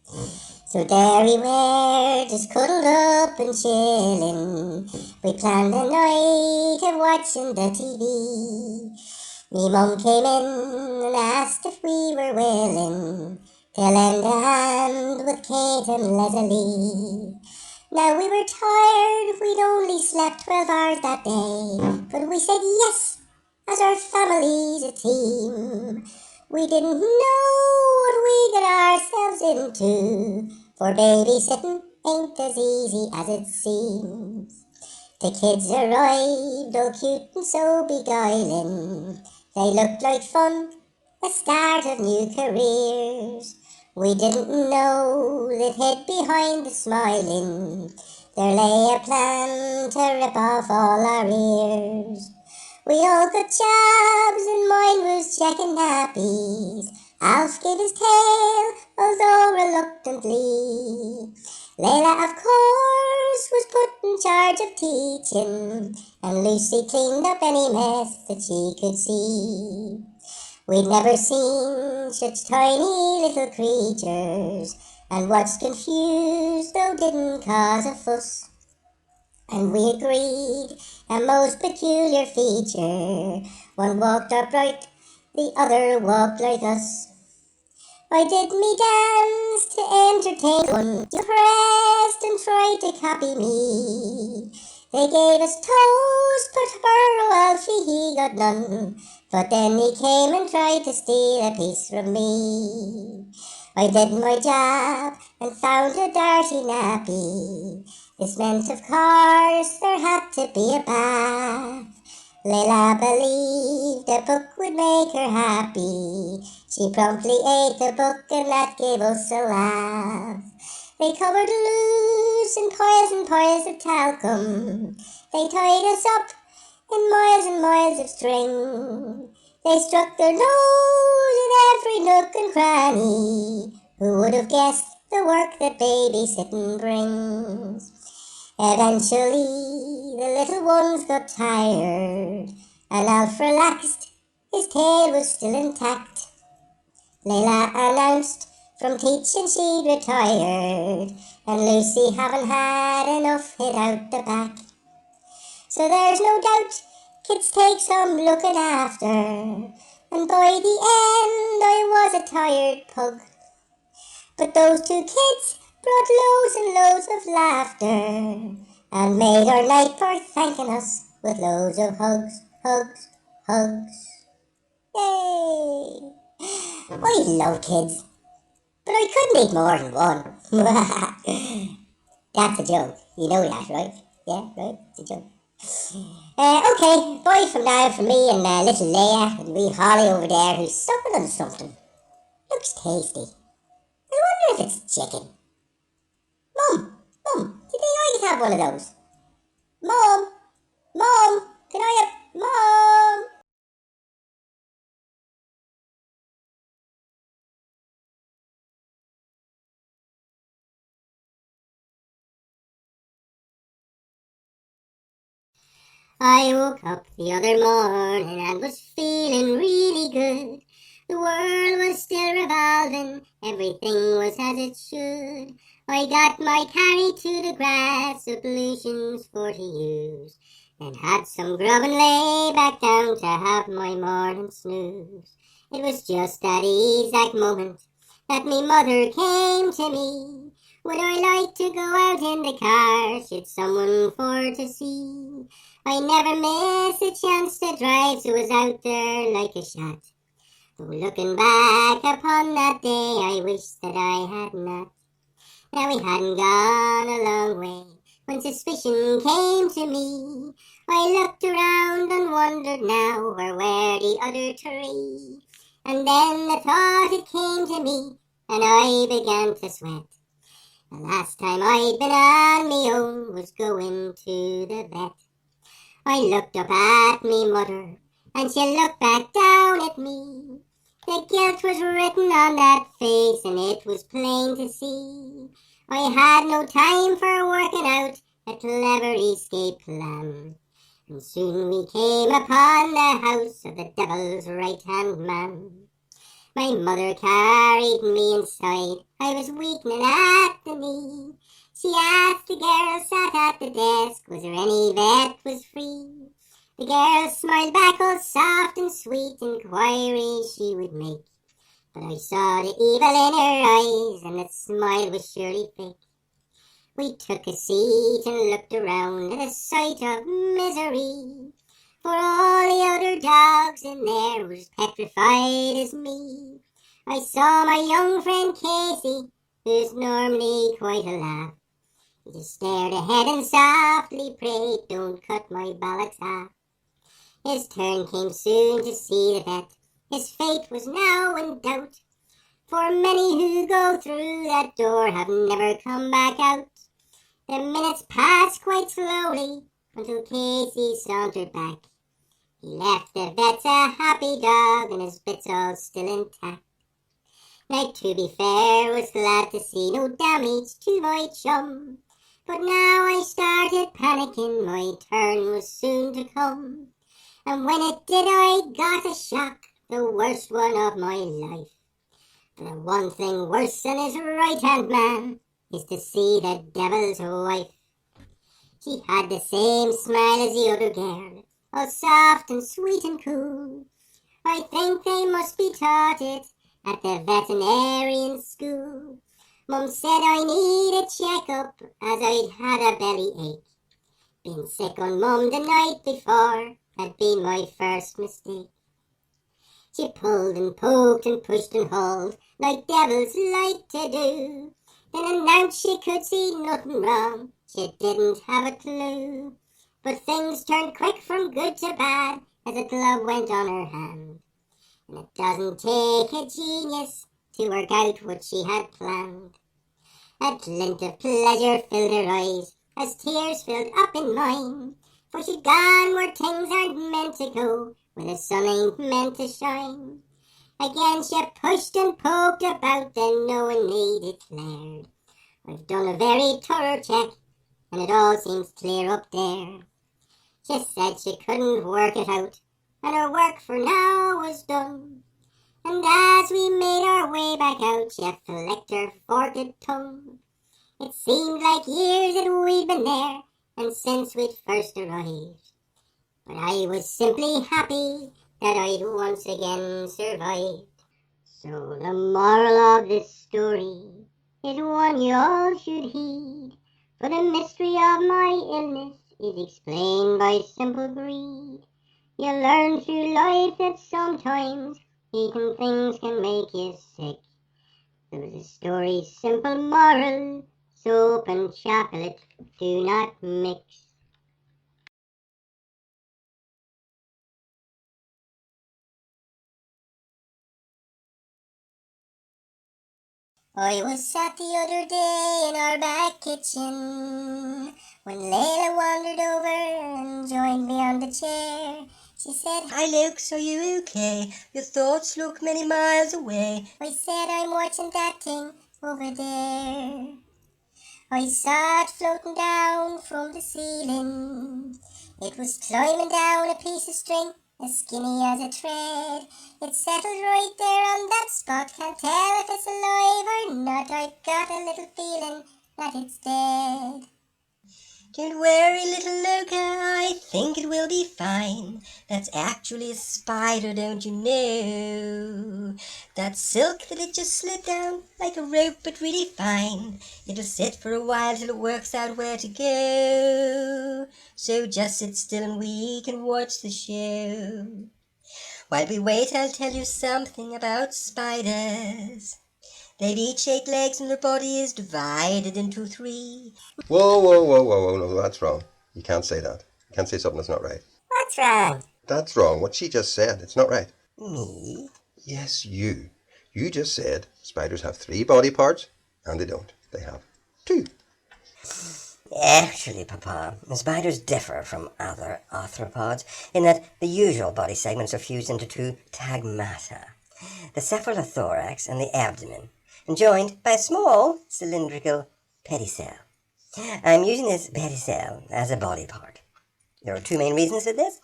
So there we were, just cuddled up and chillin'. We planned a night of watching the TV. Me mum came in and asked if we were willing to lend a hand with Kate and Leslie. Now we were tired, we'd only slept 12 hours that day, but we said yes, as our family's a team. We didn't know what we got ourselves into, for babysitting ain't as easy as it seems. The kids arrived, all cute and so beguiling. They looked like fun, the start of new careers. We didn't know that hid behind the smiling there lay a plan to rip off all our ears. We all got jobs and mine was checking nappies. Alf gave his tail, although reluctantly. Layla, of course, was put in charge of teaching, and Lucy cleaned up any mess that she could see. We'd never seen such tiny little creatures, and what's confused though didn't cause a fuss. And we agreed a most peculiar feature. One walked upright, the other walked like us. I did me dance to entertain one. You pressed and tried to copy me. They gave us toast, but poor Alfie he got none. But then he came and tried to steal a piece from me. I did my job and found a dirty nappy. This meant, of course, there had to be a bath. Layla believed a book would make her happy. She promptly ate the book and that gave us a laugh. They covered loose in and piles of talcum. They tied us up in miles and miles of string. They struck their nose in every nook and cranny. Who would have guessed the work that babysitting brings? Eventually, the little ones got tired, and Alf relaxed. His tail was still intact. Layla announced from teaching she'd retired, and Lucy having had enough hid out the back. So there's no doubt kids take some looking after, and by the end I was a tired pug. But those two kids brought loads and loads of laughter and made our night for thanking us with loads of hugs, hugs, hugs. Yay! I love kids, but I couldn't eat more than one. That's a joke. You know that, right? Yeah, right? It's a joke. Okay, bye from now from me and little Leia and wee Holly over there who's sucking on something. Looks tasty. I wonder if it's chicken. Mum, Mum, do you think I could have one of those? Mom, Mom, can I have... Mom! I woke up the other morning and was feeling really good. The world was still revolving, everything was as it should. I got my carry to the grass, ablutions for to use, and had some grub and lay back down to have my morning snooze. It was just that exact moment that me mother came to me. Would I like to go out in the car, should someone for to see? I never miss a chance to drive, so I was out there like a shot. Oh, looking back upon that day, I wish that I had not. Now we hadn't gone a long way when suspicion came to me. I looked around and wondered now where were the other three. And then the thought it came to me, and I began to sweat. The last time I'd been on me own was going to the vet. I looked up at me mother, and she looked back down at me. The guilt was written on that face, and it was plain to see. I had no time for working out a clever escape plan, and soon we came upon the house of the devil's right-hand man. My mother carried me inside. I was weakening at the knee. She asked the girl sat at the desk, was there any that was free? The girl smiled back all soft and sweet, inquiries she would make. But I saw the evil in her eyes, and that smile was surely fake. We took a seat and looked around at a sight of misery, for all the other dogs in there was petrified as me. I saw my young friend Casey, who's normally quite a laugh. He just stared ahead and softly prayed, don't cut my bollocks off. His turn came soon to see the vet. His fate was now in doubt, for many who go through that door have never come back out. The minutes passed quite slowly until Casey sauntered back. He left the vet a happy dog and his bits all still intact. Now, to be fair, was glad to see no damage to my chum, but now I started panicking, my turn was soon to come. And when it did, I got a shock, the worst one of my life. For the one thing worse than his right-hand man is to see the devil's wife. She had the same smile as the other girl, all soft and sweet and cool. I think they must be taught it at the veterinarian school. Mum said I need a check-up as I'd had a belly ache. Been sick on Mum the night before had been my first mistake. She pulled and poked and pushed and hauled like devils like to do, then announced she could see nothing wrong, she didn't have a clue. But things turned quick from good to bad as a glove went on her hand, and it doesn't take a genius to work out what she had planned. A glint of pleasure filled her eyes as tears filled up in mine, for she'd gone where things aren't meant to go, where the sun ain't meant to shine. Again she pushed and poked about, then knowingly declared, I've done a very thorough check, and it all seems clear up there. She said she couldn't work it out, and her work for now was done. And as we made our way back out, she flicked her forked tongue. It seemed like years that we'd been there, and since we'd first arrived. But I was simply happy that I'd once again survived. So the moral of this story is one you all should heed, for the mystery of my illness is explained by simple greed. You learn through life that sometimes eating things can make you sick. There's a story's simple moral, soap and chocolate do not mix. I was sat the other day in our back kitchen when Lola wandered over and joined me on the chair. She said, Hi Luke, are you okay? Your thoughts look many miles away. I said, I'm watching that thing over there. I saw it floating down from the ceiling. It was climbing down a piece of string, as skinny as a thread. It settled right there on that spot. Can't tell if it's alive or not. I've got a little feeling that it's dead. Don't worry, little Luca, I think it will be fine. That's actually a spider, don't you know? That silk that it just slid down like a rope, but really fine. It'll sit for a while till it works out where to go. So just sit still and we can watch the show. While we wait, I'll tell you something about spiders. They've each 8 legs and their body is divided into 3. Whoa, whoa, whoa, whoa, whoa, no, that's wrong. You can't say that. You can't say something that's not right. What's wrong? That's wrong. What she just said, it's not right. Me? Yes, you. You just said spiders have 3 body parts, and they don't. They have 2. Actually, Papa, spiders differ from other arthropods in that the usual body segments are fused into 2 tagmata, the cephalothorax and the abdomen, and joined by a small cylindrical pedicel. I'm using this pedicel as a body part. There are 2 main reasons for this.